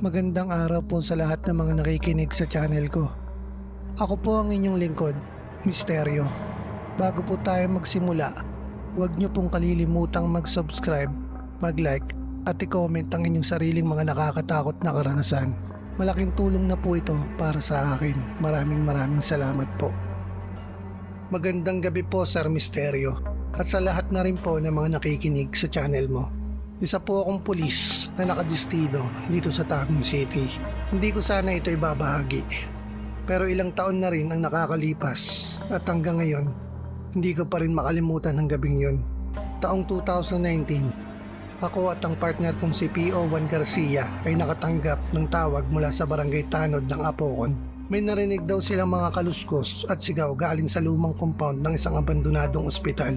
Magandang araw po sa lahat ng mga nakikinig sa channel ko. Ako po ang inyong lingkod, Misteryo. Bago po tayo magsimula, huwag niyo pong kalilimutang mag-subscribe, mag-like at i-comment ang inyong sariling mga nakakatakot na karanasan. Malaking tulong na po ito para sa akin. Maraming salamat po. Magandang gabi po, Sir Misteryo, at sa lahat na rin po ng mga nakikinig sa channel mo. Isa po akong pulis na nakadestino dito sa Tagum City. Hindi ko sana ito ibabahagi. Pero ilang taon na rin ang nakakalipas at hanggang ngayon, hindi ko pa rin makalimutan ang gabing yun. Taong 2019, ako at ang partner kong si P.O. Juan Garcia ay nakatanggap ng tawag mula sa barangay Tanod ng Apocon. May narinig daw silang mga kaluskos at sigaw galing sa lumang compound ng isang abandonadong ospital.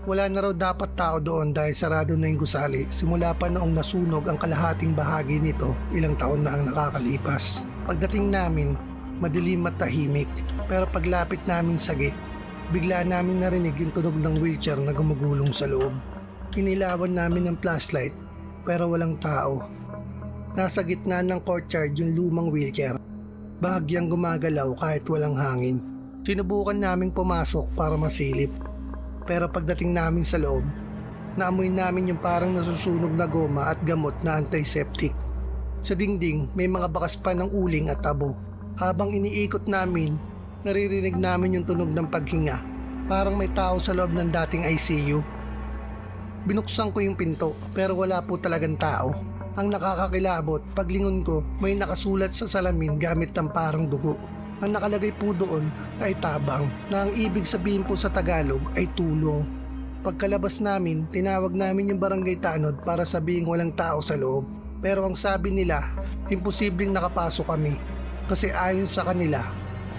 Wala na raw dapat tao doon dahil sarado na yung gusali simula pa noong nasunog ang kalahating bahagi nito ilang taon na ang nakakalipas. Pagdating namin, madilim at tahimik, pero paglapit namin sa gate, bigla namin narinig yung tunog ng wheelchair na gumugulong sa loob. Inilawan namin ng flashlight pero walang tao. Nasa gitna ng courtyard yung lumang wheelchair. Bahagyang gumagalaw kahit walang hangin. Sinubukan naming pumasok para masilip. Pero pagdating namin sa loob, naamoy namin yung parang nasusunog na goma at gamot na antiseptic. Sa dingding, may mga bakas pa ng uling at tabo. Habang iniikot namin, naririnig namin yung tunog ng paghinga. Parang may tao sa loob ng dating ICU. Binuksan ko yung pinto pero wala po talagang tao. Ang nakakakilabot, paglingon ko, may nakasulat sa salamin gamit ng parang dugo. Ang nakalagay po doon ay tabang na ang ibig sabihin po sa Tagalog ay tulong. Pagkalabas namin, tinawag namin yung barangay Tanod para sabihin walang tao sa loob. Pero ang sabi nila, imposibleng nakapasok kami kasi ayon sa kanila,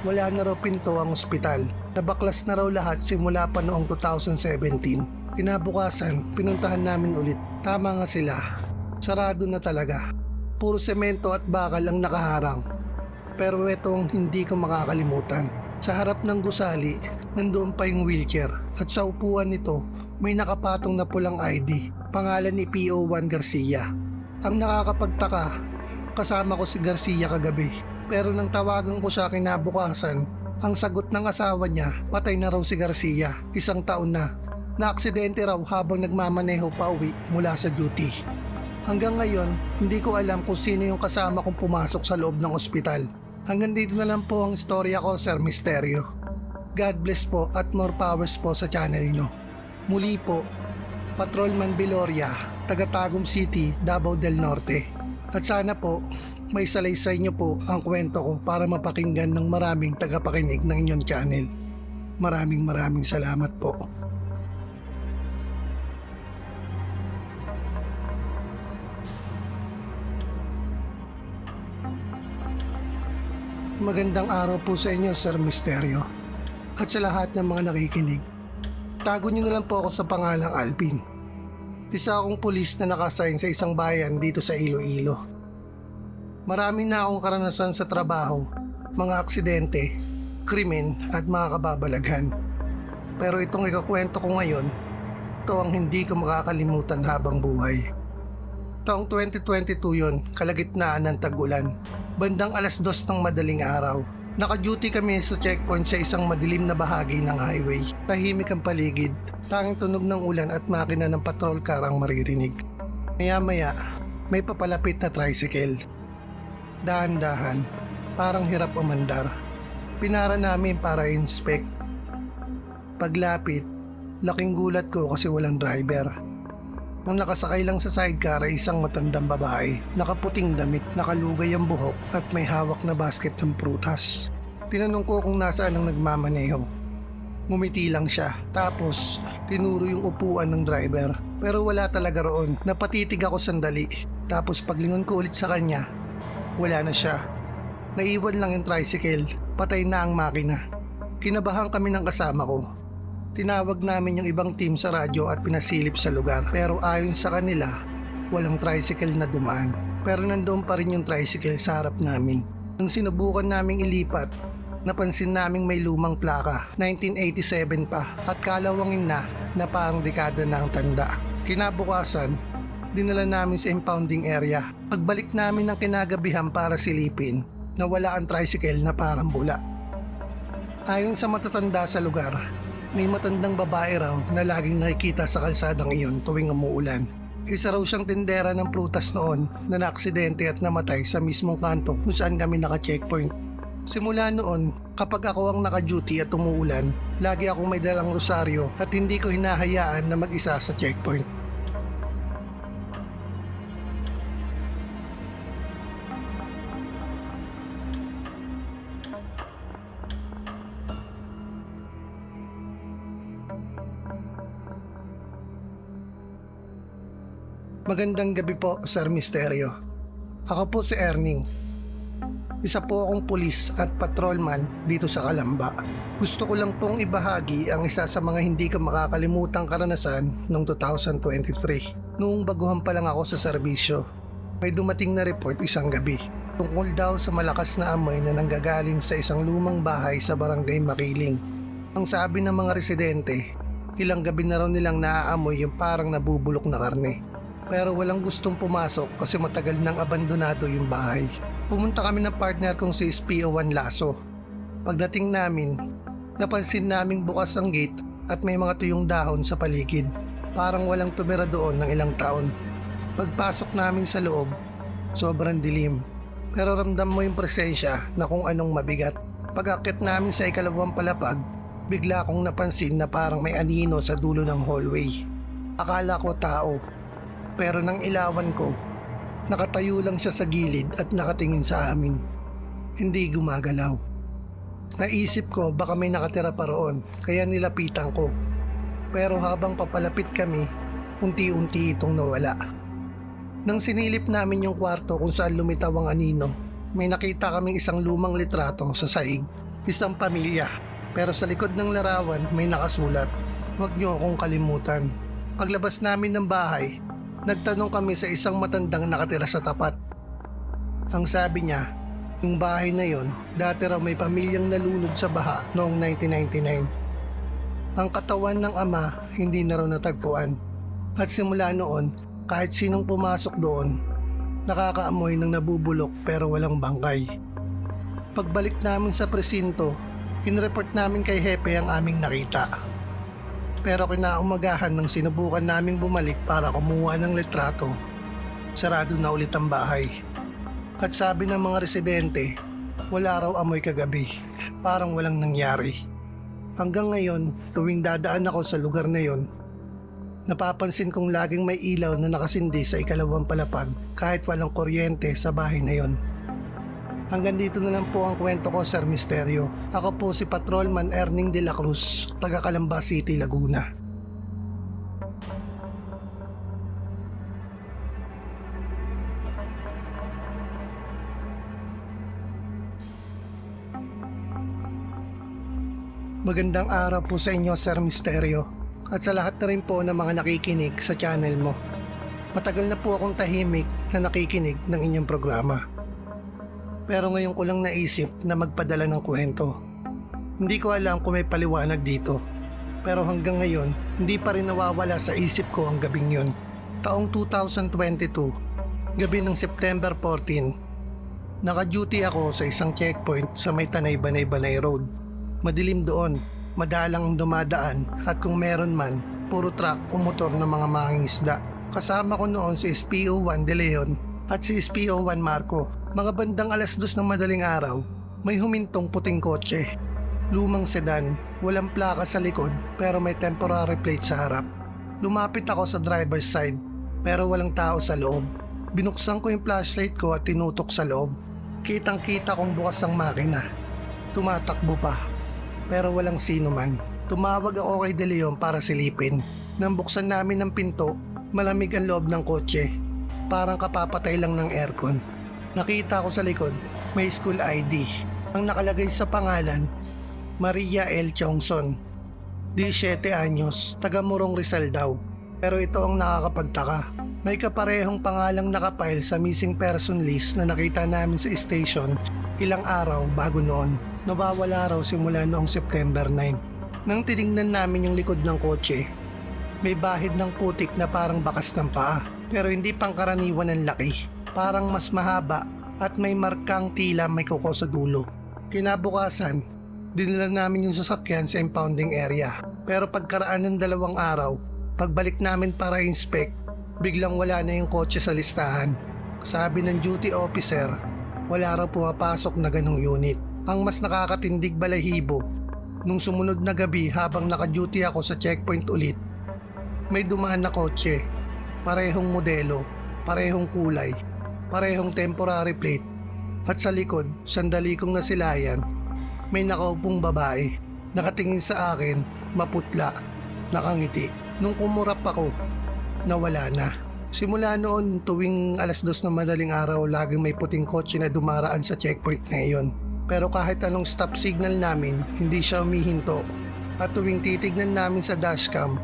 wala na raw pinto ang ospital. Nabaklas na raw lahat simula pa noong 2017. Kinabukasan, pinuntahan namin ulit. Tama nga sila, sarado na talaga. Puro semento at bakal ang nakaharang. Pero itong hindi ko makakalimutan. Sa harap ng gusali, nandoon pa yung wheelchair at sa upuan nito may nakapatong na pulang ID, pangalan ni P.O. Juan Garcia. Ang nakakapagtaka, kasama ko si Garcia kagabi. Pero nang tawagan ko siya kinabukasan, ang sagot ng asawa niya, patay na raw si Garcia, 1 taon na. Naaksidente raw habang nagmamaneho pa uwi mula sa duty. Hanggang ngayon, hindi ko alam kung sino yung kasama kong pumasok sa loob ng ospital. Hanggang dito na lang po ang istorya ko, Sir Misteryo. God bless po at more powers po sa channel nyo. Muli po, Patrolman Viloria, taga Tagum City, Davao del Norte. At sana po, may salaysay nyo po ang kwento ko para mapakinggan ng maraming tagapakinig ng inyong channel. Maraming salamat po. Magandang araw po sa inyo, Sir Misteryo. At sa lahat ng mga nakikinig. Tago niyo na lang po ako sa pangalang Alvin. Isa akong pulis na nakasign sa isang bayan dito sa Iloilo. Marami na akong karanasan sa trabaho, mga aksidente, krimen at mga kababalaghan. Pero itong ikakwento ko ngayon, ito ang hindi ko makakalimutan habang buhay. Taong 2022 yon, kalagitnaan ng tag-ulan. Bandang 2:00 ng madaling araw. Naka-duty kami sa checkpoint sa isang madilim na bahagi ng highway. Tahimik ang paligid. Tanging tunog ng ulan at makina ng patrol car ang maririnig. Maya-maya, may papalapit na tricycle. Dahan-dahan, parang hirap umandar. Pinara namin para inspect. Paglapit, laking gulat ko kasi walang driver. Ang nakasakay lang sa sidecar ay isang matandang babae, nakaputing damit, nakalugay ang buhok at may hawak na basket ng prutas. Tinanong ko kung nasaan ang nagmamaneho. Ngumiti lang siya, tapos tinuro yung upuan ng driver. Pero wala talaga roon, napatitig ako sandali. Tapos paglingon ko ulit sa kanya, wala na siya. Naiwan lang yung tricycle, patay na ang makina. Kinabahan kami ng kasama ko. Tinawag namin yung ibang team sa radyo at pinasilip sa lugar. Pero ayon sa kanila, walang tricycle na dumaan. Pero nandoon pa rin yung tricycle sa harap namin. Nung sinubukan naming ilipat, napansin naming may lumang plaka, 1987 pa, at kalawangin na parang dekada na ang tanda. Kinabukasan, dinala namin sa impounding area. Pagbalik namin ng kinagabihan para silipin, nawala ang tricycle na parang bula. Ayon sa matatanda sa lugar, may matandang babae raw na laging nakikita sa kalsadang iyon tuwing umuulan. Isa raw siyang tindera ng prutas noon na naaksidente at namatay sa mismong kanto kung saan kami naka-checkpoint. Simula noon, kapag ako ang naka-duty at umuulan, lagi akong may dalang rosaryo at hindi ko hinahayaan na mag-isa sa checkpoint. Magandang gabi po, Sir Misterio. Ako po si Erning. Isa po akong pulis at patrolman dito sa Calamba. Gusto ko lang pong ibahagi ang isa sa mga hindi ko makakalimutang karanasan noong 2023. Noong baguhan pa lang ako sa serbisyo, may dumating na report isang gabi tungkol daw sa malakas na amoy na nanggagaling sa isang lumang bahay sa barangay Makiling. Ang sabi ng mga residente, ilang gabi na raw nilang naaamoy yung parang nabubulok na karne. Pero walang gustong pumasok kasi matagal nang abandonado yung bahay. Pumunta kami ng partner kong si SPO1 Lasso. Pagdating namin, napansin naming bukas ang gate at may mga tuyong dahon sa paligid. Parang walang tumira doon ng ilang taon. Pagpasok namin sa loob, sobrang dilim. Pero ramdam mo yung presensya na kung anong mabigat. Pag-akit namin sa ikalawang palapag, bigla kong napansin na parang may anino sa dulo ng hallway. Akala ko tao. Pero nang ilawan ko, nakatayo lang siya sa gilid at nakatingin sa amin. Hindi gumagalaw. Naisip ko baka may nakatira pa roon, kaya nilapitan ko. Pero habang papalapit kami, unti-unti itong nawala. Nang sinilip namin yung kwarto kung saan lumitaw ang anino, may nakita kaming isang lumang litrato sa saig. Isang pamilya, pero sa likod ng larawan may nakasulat, "Huwag niyo akong kalimutan." Paglabas namin ng bahay, nagtanong kami sa isang matandang nakatira sa tapat. Ang sabi niya, yung bahay na yon, dati raw may pamilyang nalunod sa baha noong 1999. Ang katawan ng ama hindi na raw natagpuan. At simula noon, kahit sinong pumasok doon, nakakaamoy ng nabubulok pero walang bangkay. Pagbalik namin sa presinto, kinreport namin kay Hepe ang aming nakita. Pero kinaumagahan nang sinubukan naming bumalik para kumuha ng litrato, sarado na ulit ang bahay. At sabi ng mga residente, wala raw amoy kagabi, parang walang nangyari. Hanggang ngayon, tuwing dadaan ako sa lugar na yon, napapansin kong laging may ilaw na nakasindi sa ikalawang palapag kahit walang kuryente sa bahay na yon. Hanggang dito na lang po ang kwento ko, Sir Misterio. Ako po si Patrolman Erning de la Cruz, taga Calamba City, Laguna. Magandang araw po sa inyo, Sir Misterio, at sa lahat na rin po ng mga nakikinig sa channel mo. Matagal na po akong tahimik na nakikinig ng inyong programa. Pero ngayon ko lang naisip na magpadala ng kwento. Hindi ko alam kung may paliwanag dito. Pero hanggang ngayon, hindi pa rin nawawala sa isip ko ang gabing yun. Taong 2022, gabi ng September 14, naka-duty ako sa isang checkpoint sa may Tanay-Banay-Banay Road. Madilim doon, madalang dumadaan at kung meron man, puro truck o motor ng mga mangingisda. Kasama ko noon si SPO1 De Leon at si SPO1 Marco. Mga bandang 2:00 ng madaling araw, may humintong puting kotse. Lumang sedan, walang plaka sa likod pero may temporary plate sa harap. Lumapit ako sa driver's side pero walang tao sa loob. Binuksan ko yung flashlight ko at tinutok sa loob. Kitang-kita kong bukas ang makina. Tumatakbo pa pero walang sino man. Tumawag ako kay De Leon para silipin. Nang buksan namin ang pinto, malamig ang loob ng kotse. Parang kapapatay lang ng aircon. Nakita ko sa likod, may school ID. Ang nakalagay sa pangalan, Maria L. Chongson, 17 anyos, taga Morong Rizal daw. Pero ito ang nakakapagtaka. May kaparehong pangalang nakapile sa missing person list na nakita namin sa station ilang araw bago noon. Nawawala raw simula noong September 9. Nang tinignan namin yung likod ng kotse, may bahid ng putik na parang bakas ng paa. Pero hindi pangkaraniwan ang laki. Parang mas mahaba at may markang tila may kuko sa dulo. Kinabukasan, dinala namin yung sasakyan sa impounding area. Pero pagkaraan ng 2 araw, pagbalik namin para inspect, biglang wala na yung kotse sa listahan. Sabi ng duty officer, wala raw pumapasok na ganong unit. Ang mas nakakatindig balahibo, nung sumunod na gabi habang naka-duty ako sa checkpoint ulit, may dumaan na kotse, parehong modelo, parehong kulay, parehong temporary plate, at sa likod, sandali kong nasilayan, may nakaupong babae, nakatingin sa akin, maputla, nakangiti. Nung kumurap ako, nawala na. Simula noon, tuwing 2:00 ng madaling araw, laging may puting kotse na dumaraan sa checkpoint na iyon. Pero kahit anong stop signal namin, hindi siya humihinto. At tuwing titignan namin sa dashcam,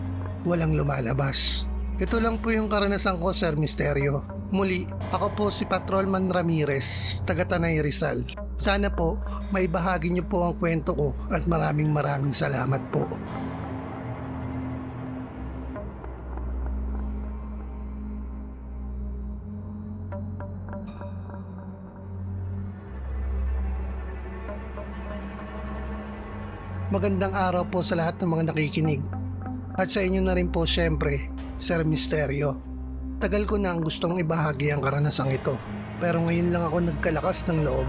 walang lumalabas. Ito lang po yung karanasan ko, Sir Misterio. Muli, ako po si Patrolman Ramirez, taga Tanay Rizal. Sana po, may bahagi niyo po ang kwento ko at maraming salamat po. Magandang araw po sa lahat ng mga nakikinig. At sa inyo na rin po syempre, Sir Misterio. Tagal ko na ang gustong ibahagi ang karanasang ito. Pero ngayon lang ako nagkalakas ng loob.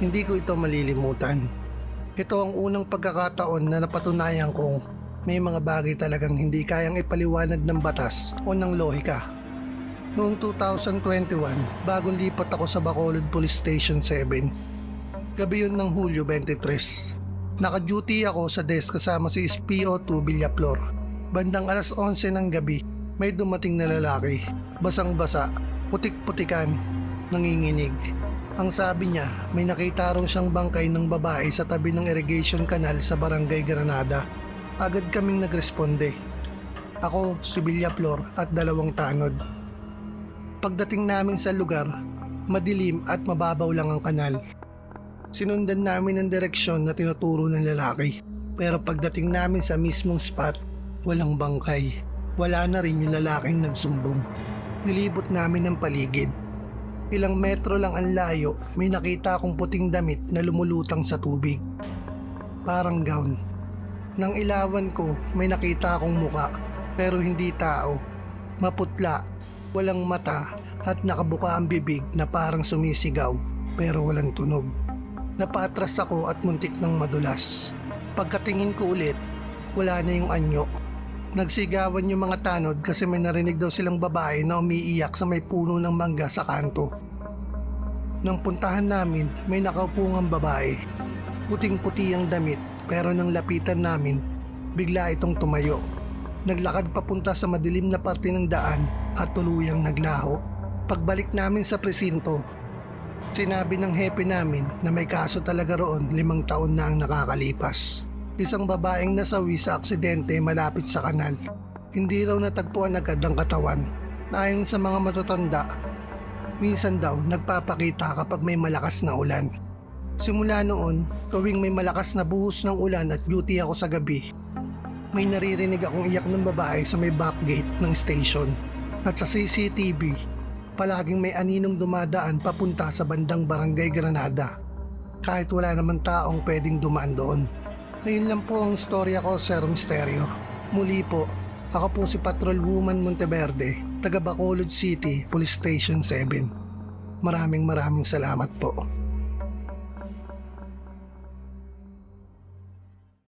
Hindi ko ito malilimutan. Ito ang unang pagkakataon na napatunayan kong may mga bagay talagang hindi kayang ipaliwanag ng batas o ng lohika. Noong 2021, bagong lipat ako sa Bacolod Police Station 7. Gabi yun ng Hulyo 23. Naka-duty ako sa desk kasama si SPO2 Villaflor. Bandang 11:00 ng gabi, may dumating na lalaki. Basang-basa, putik-putikan, nanginginig. Ang sabi niya, may nakita raw siyang bangkay ng babae sa tabi ng irrigation canal sa Barangay Granada. Agad kaming nagresponde. Ako, si Villaflor at 2 tanod. Pagdating namin sa lugar, madilim at mababaw lang ang kanal. Sinundan namin ang direksyon na tinuturo ng lalaki. Pero pagdating namin sa mismong spot, walang bangkay. Wala na rin yung lalaking nagsumbong. Nilibot namin ang paligid. Ilang metro lang ang layo, may nakita akong puting damit na lumulutang sa tubig. Parang gown. Nang ilawan ko, may nakita akong muka, pero hindi tao. Maputla, walang mata at nakabuka ang bibig na parang sumisigaw, pero walang tunog. Napatras ako at muntik ng madulas. Pagkatingin ko ulit, wala na yung anyo. Nagsigawan yung mga tanod kasi may narinig daw silang babae na umiiyak sa may puno ng mangga sa kanto. Nang puntahan namin, may nakaupungang babae. Puting-puti ang damit pero nang lapitan namin, bigla itong tumayo. Naglakad papunta sa madilim na parte ng daan at tuluyang naglaho. Pagbalik namin sa presinto, sinabi ng hepe namin na may kaso talaga roon 5 taon na ang nakakalipas. Isang babaeng nasawi sa aksidente malapit sa kanal. Hindi raw natagpuan agad ang katawan. Ayon sa mga matatanda, minsan daw nagpapakita kapag may malakas na ulan. Simula noon, tuwing may malakas na buhos ng ulan at duty ako sa gabi, may naririnig akong iyak ng babae sa may back gate ng station. At sa CCTV, palaging may aninong dumadaan papunta sa bandang Barangay Granada. Kahit wala naman taong pwedeng dumaan doon. Ngayon lang po ang istorya ko, Sir Misterio. Muli po, ako po si Patrolwoman Monteverde, taga Bacolod City, Police Station 7. Maraming salamat po.